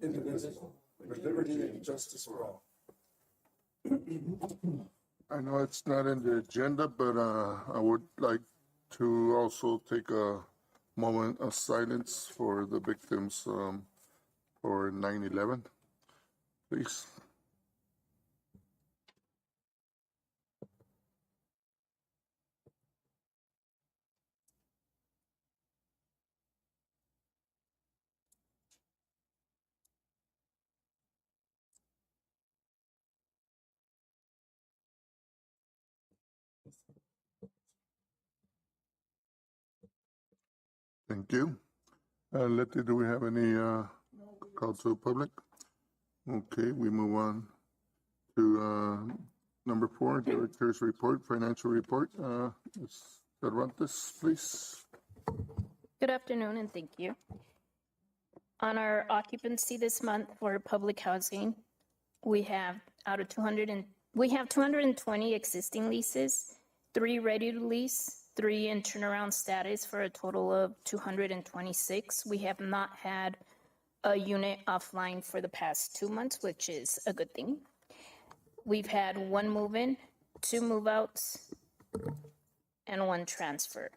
indivisible, with liberty and justice for all. I know it's not in the agenda, but I would like to also take a moment of silence for the victims for 9/11, please. Thank you. Letty, do we have any call to the public? Okay, we move on to number 4, Director's Report, Financial Report. Ms. Cervantes, please. Good afternoon and thank you. On our occupancy this month for public housing, we have 220 existing leases, 3 ready to lease, 3 in turnaround status for a total of 226. We have not had a unit offline for the past 2 months, which is a good thing. We've had 1 move-in, 2 move-outs, and 1 transfer.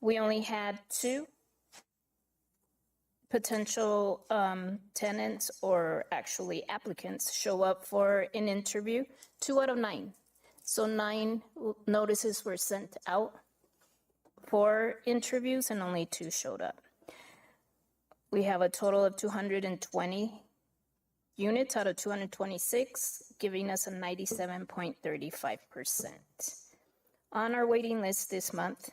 We only had 2 potential tenants, or actually applicants, show up for an interview, 2 out of 9. So 9 notices were sent out for interviews and only 2 showed up. We have a total of 220 units out of 226, giving us a 97.35%. On our waiting list this month,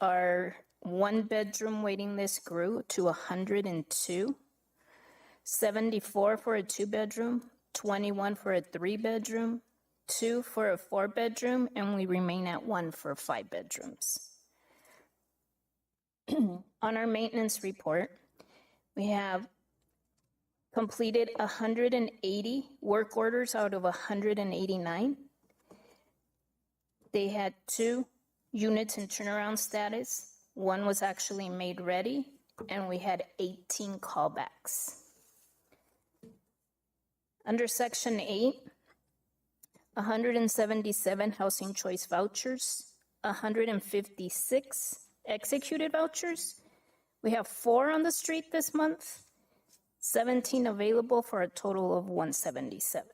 our 1-bedroom waiting list grew to 102, 74 for a 2-bedroom, 21 for a 3-bedroom, 2 for a 4-bedroom, and we remain at 1 for 5 bedrooms. On our maintenance report, we have completed 180 work orders out of 189. They had 2 units in turnaround status. 1 was actually made ready, and we had 18 callbacks. Under Section 8, 177 housing choice vouchers, 156 executed vouchers. We have 4 on the street this month, 17 available for a total of 177.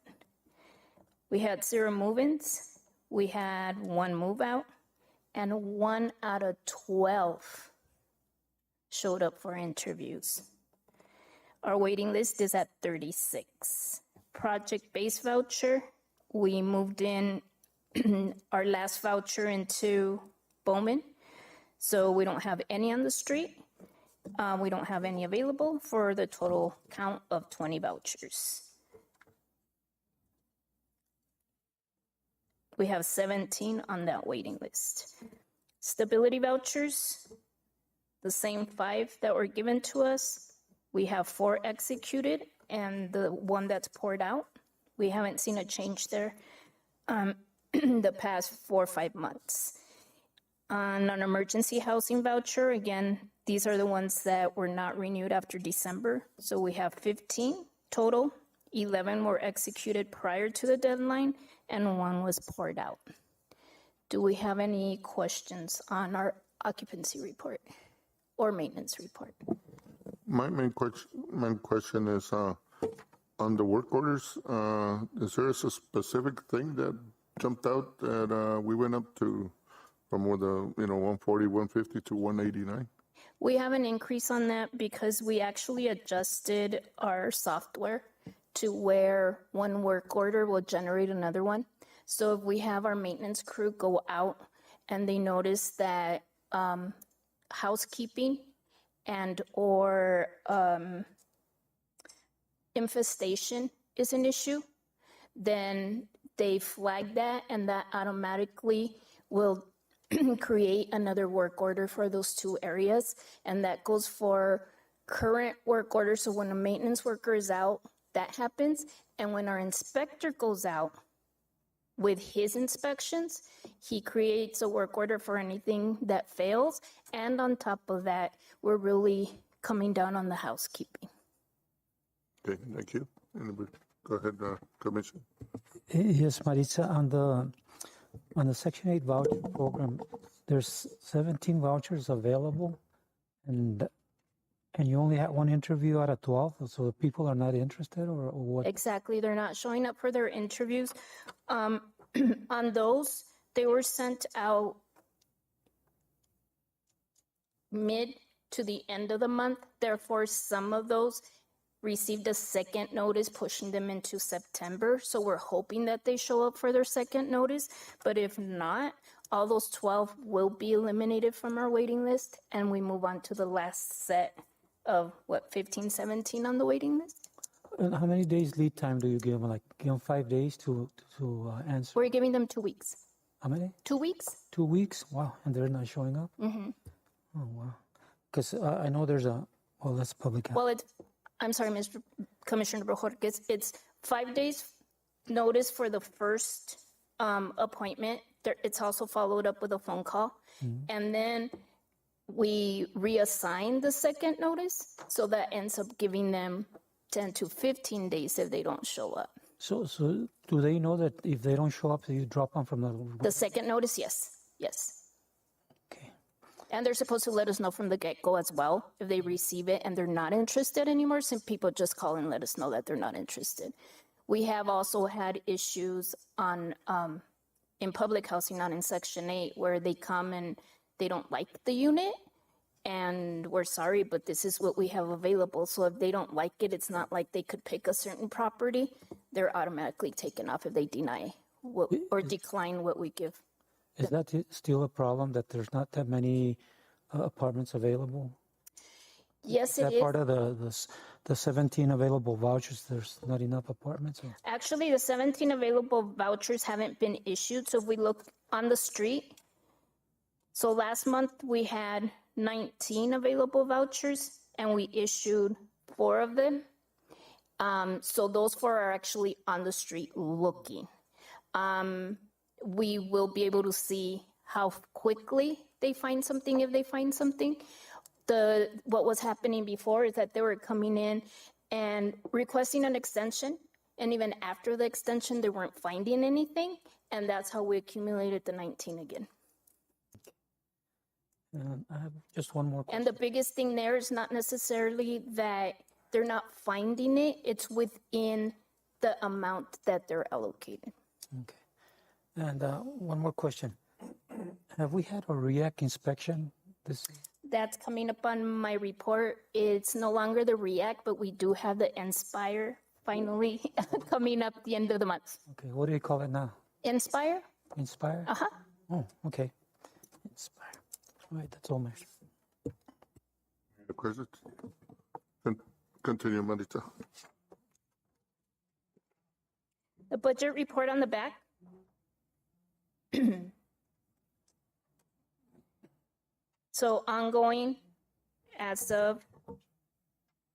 We had 0 move-ins. We had 1 move-out, and 1 out of 12 showed up for interviews. Our waiting list is at 36. Project-based voucher, we moved in our last voucher into Bowman, so we don't have any on the street. We don't have any available for the total count of 20 vouchers. We have 17 on that waiting list. Stability vouchers, the same 5 that were given to us. We have 4 executed and the 1 that's poured out. We haven't seen a change there the past 4 or 5 months. On an emergency housing voucher, again, these are the ones that were not renewed after December. So we have 15 total. 11 were executed prior to the deadline, and 1 was poured out. Do we have any questions on our occupancy report or maintenance report? My main question is on the work orders. Is there a specific thing that jumped out that we went up to from 140, 150 to 189? We have an increase on that because we actually adjusted our software to where 1 work order will generate another one. So if we have our maintenance crew go out and they notice that housekeeping and or infestation is an issue, then they flag that, and that automatically will create another work order for those 2 areas. And that goes for current work orders. So when a maintenance worker is out, that happens. And when our inspector goes out with his inspections, he creates a work order for anything that fails. And on top of that, we're really coming down on the housekeeping. Okay, thank you. Anybody? Go ahead, Commissioner. Yes, Maritza, on the Section 8 voucher program, there's 17 vouchers available, and you only had one interview out of 12, so the people are not interested, or what? Exactly, they're not showing up for their interviews. On those, they were sent out mid to the end of the month. Therefore, some of those received a second notice, pushing them into September. So we're hoping that they show up for their second notice. But if not, all those 12 will be eliminated from our waiting list, and we move on to the last set of, 15, 17 on the waiting list? And how many days lead time do you give them? Like, 5 days to answer? We're giving them 2 weeks. How many? 2 weeks? 2 weeks? Wow, and they're not showing up? Mm-hmm. Oh, wow. Because I know there's well, that's public. Well, I'm sorry, Mr. Commissioner Bojorquez, it's 5 days notice for the first appointment. It's also followed up with a phone call. And then we reassign the second notice. So that ends up giving them 10 to 15 days if they don't show up. So do they know that if they don't show up, you drop them from The second notice, yes, yes. Okay. And they're supposed to let us know from the get-go as well if they receive it and they're not interested anymore. Some people just call and let us know that they're not interested. We have also had issues on in public housing, not in Section 8, where they come and they don't like the unit, and we're sorry, but this is what we have available. So if they don't like it, it's not like they could pick a certain property. They're automatically taken off if they deny or decline what we give. Is that still a problem, that there's not that many apartments available? Yes, it That is. part of the 17 available vouchers, there's not enough apartments? Or? Actually, the 17 available vouchers haven't been issued. So if we look on the street, so last month we had 19 available vouchers and we issued 4 of them. So those 4 are actually on the street looking. We will be able to see how quickly they find something, if they find something. What was happening before is that they were coming in and requesting an extension, and even after the extension, they weren't finding anything, and that's how we accumulated the 19 again. I have just one more question. And the biggest thing there is not necessarily that they're not finding it, it's within the amount that they're allocated. Okay. And one more question. Have we had a REAC inspection this? That's coming up on my report. It's no longer the REACT, but we do have the Inspire finally coming up the end of the month. Okay, what do you call it now? Inspire? Inspire? Uh-huh. Oh, okay. Inspire. All right, that's all, Mayor. Any questions? Continue, Marita. The budget report on the back. So ongoing, as of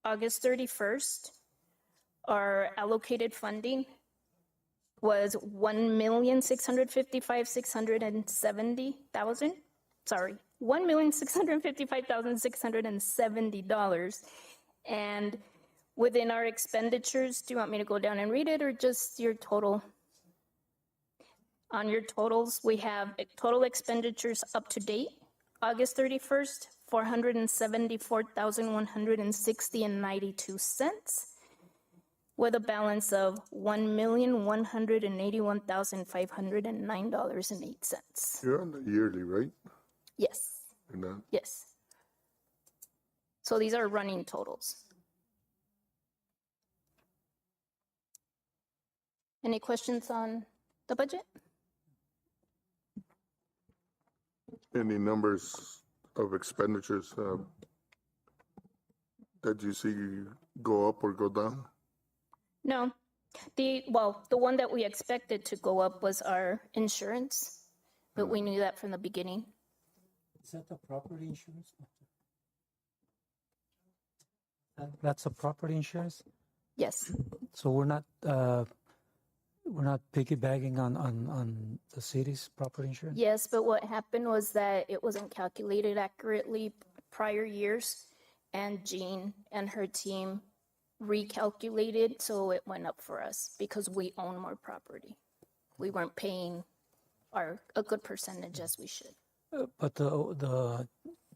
August 31st, our allocated funding was $1,655,670,000. Sorry, $1,655,670. And within our expenditures, do you want me to go down and read it, or just your total? On your totals, we have total expenditures up to date, August 31st, $474,160.92, with a balance of $1,181,509.08. You're on the yearly, right? Yes, You're not? yes. So these are running totals. Any questions on the budget? Any numbers of expenditures that you see go up or go down? No. The one that we expected to go up was our insurance, but we knew that from the beginning. Is that the property insurance? That's a property insurance? Yes, So we're not piggybacking on the city's property insurance? yes, but what happened was that it wasn't calculated accurately prior years, and Jean and her team recalculated, so it went up for us because we own more property. We weren't paying a good percentage as we should. But the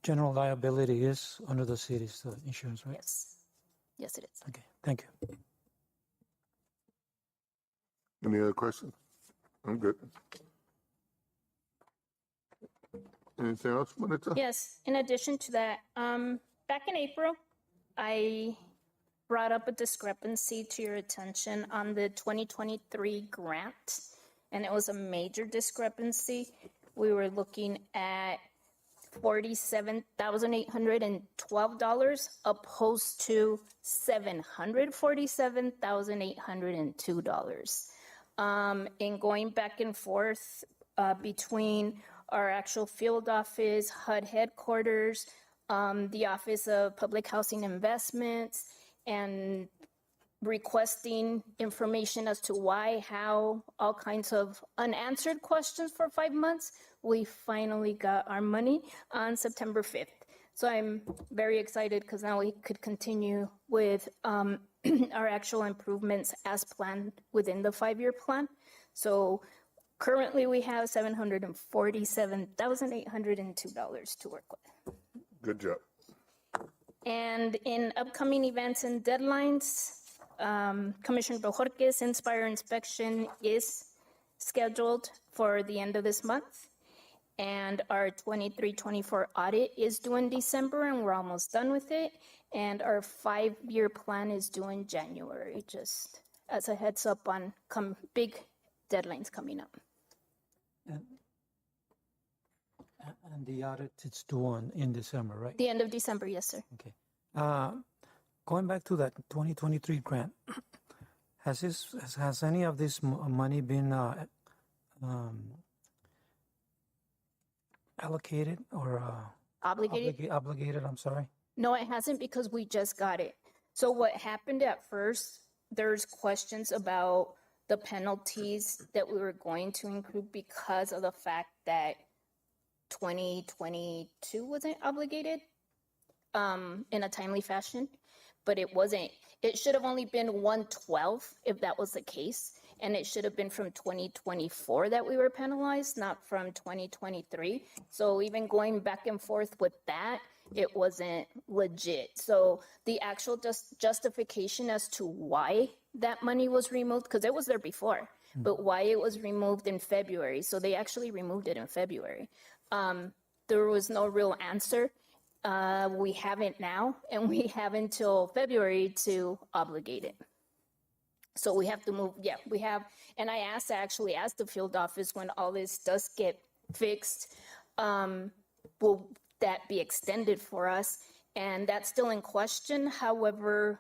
general liability is under the city's insurance, right? Yes. Yes, it is. Okay, thank you. Any other questions? I'm good. Anything else, Maritza? Yes, in addition to that, back in April, I brought up a discrepancy to your attention on the 2023 grant, and it was a major discrepancy. We were looking at $47,812 opposed to $747,802. And going back and forth between our actual field office, HUD headquarters, the Office of Public Housing Investments, and requesting information as to why, how, all kinds of unanswered questions for 5 months, we finally got our money on September 5th. So I'm very excited because now we could continue with our actual improvements as planned within the 5-year plan. So currently we have $747,802 to work with. Good job. And in upcoming events and deadlines, Commissioner Bojorquez' Inspire inspection is scheduled for the end of this month. And our 23-24 audit is due in December, and we're almost done with it. And our 5-year plan is due in January, just as a heads up on big deadlines coming up. And the audit, it's due in December, right? The end of December, yes, sir. Okay. Going back to that 2023 grant, has any of this money been allocated or Obligated? I'm sorry. No, it hasn't, because we just got it. So what happened at first, there's questions about the penalties that we were going to include because of the fact that 2022 wasn't obligated in a timely fashion, but it wasn't. It should have only been 112 if that was the case. And it should have been from 2024 that we were penalized, not from 2023. So even going back and forth with that, it wasn't legit. So the actual justification as to why that money was removed, because it was there before, but why it was removed in February. So they actually removed it in February. There was no real answer. We have it now, and we have until February to obligate it. So we have to move, we have, and I actually asked the field office when all this does get fixed, will that be extended for us? And that's still in question. However,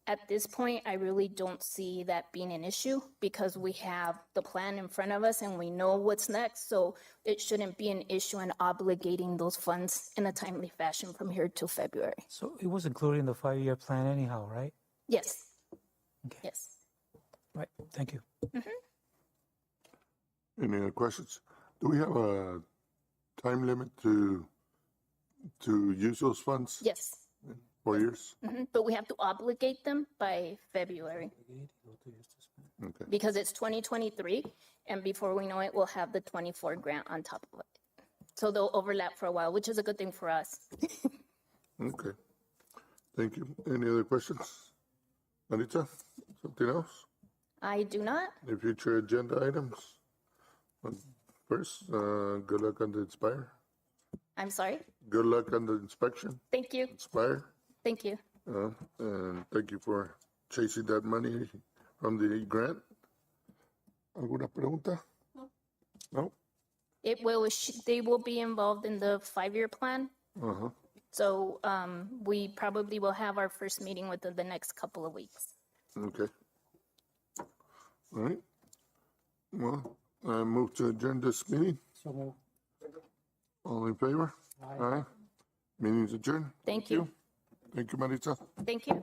at this point, I really don't see that being an issue because we have the plan in front of us and we know what's next. So it shouldn't be an issue in obligating those funds in a timely fashion from here to February. So it was included in the 5-year plan anyhow, right? Yes. Okay. Yes. Right, thank you. Any other questions? Do we have a time limit to use those funds? Yes. 4 years? But we have to obligate them by February Okay. because it's 2023. And before we know it, we'll have the 24 grant on top of it. So they'll overlap for a while, which is a good thing for us. Okay. Thank you. Any other questions? Anita, something else? I do not. Any future agenda items? First, good luck on the Inspire. I'm sorry. Good luck on the inspection. Thank you. Inspire. Thank you. And thank you for chasing that money from the grant. ¿Alguna pregunta? No? They will be involved in the 5-year plan. Uh-huh. So we probably will have our first meeting within the next couple of weeks. Okay. All right. Well, I move to adjourn this meeting. So moved. All in favor? Aye. Meeting's adjourned. Thank you. Thank you, Marisa. Thank you.